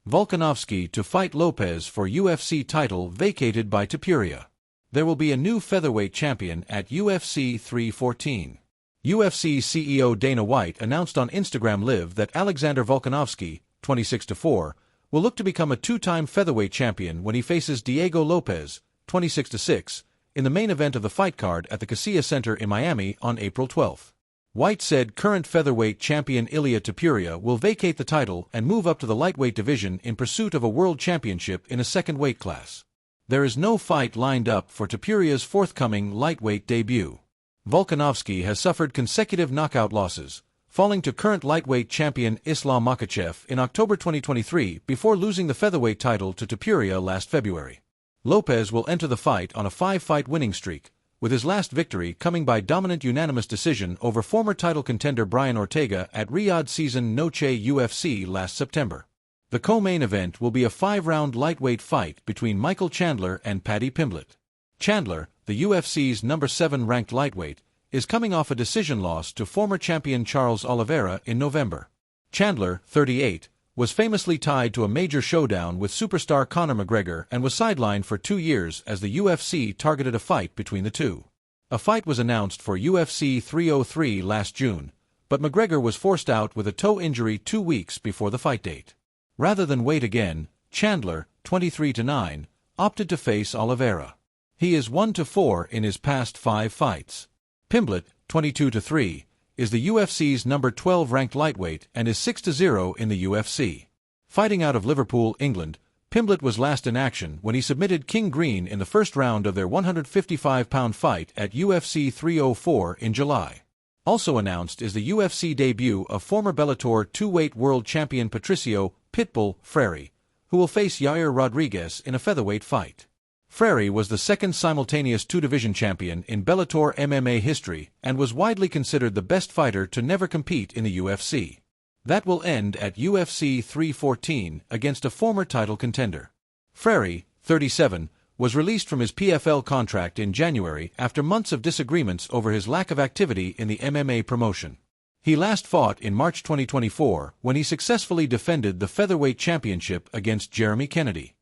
Volkanovski to fight Lopes for UFC title vacated by Topuria. There will be a new featherweight champion at UFC 314. UFC CEO Dana White announced on Instagram Live that Alexander Volkanovski, 26-4, will look to become a two-time featherweight champion when he faces Diego Lopes, 26-6, in the main event of the fight card at the Casilla Center in Miami on April 12. White said current featherweight champion Ilia Topuria will vacate the title and move up to the lightweight division in pursuit of a world championship in a second weight class. There is no fight lined up for Topuria's forthcoming lightweight debut. Volkanovski has suffered consecutive knockout losses, falling to current lightweight champion Islam Makhachev in October 2023 before losing the featherweight title to Topuria last February. Lopes will enter the fight on a 5-fight winning streak, with his last victory coming by dominant unanimous decision over former title contender Brian Ortega at Riyadh Season Noche UFC last September. The co-main event will be a 5-round lightweight fight between Michael Chandler and Paddy Pimblett. Chandler, the UFC's number 7 ranked lightweight, is coming off a decision loss to former champion Charles Oliveira in November. Chandler, 38, was famously tied to a major showdown with superstar Conor McGregor and was sidelined for 2 years as the UFC targeted a fight between the two. A fight was announced for UFC 303 last June, but McGregor was forced out with a toe injury 2 weeks before the fight date. Rather than wait again, Chandler, 23-9, opted to face Oliveira. He is 1-4 in his past 5 fights. Pimblett, 22-3, is the UFC's number 12 ranked lightweight and is 6-0 in the UFC. Fighting out of Liverpool, England, Pimblett was last in action when he submitted King Green in the first round of their 155-pound fight at UFC 304 in July. Also announced is the UFC debut of former Bellator 2-weight world champion Patricio "Pitbull" Freire, who will face Yair Rodriguez in a featherweight fight. Freire was the second simultaneous 2-division champion in Bellator MMA history and was widely considered the best fighter to never compete in the UFC. That will end at UFC 314 against a former title contender. Freire, 37, was released from his PFL contract in January after months of disagreements over his lack of activity in the MMA promotion. He last fought in March 2024 when he successfully defended the featherweight championship against Jeremy Kennedy.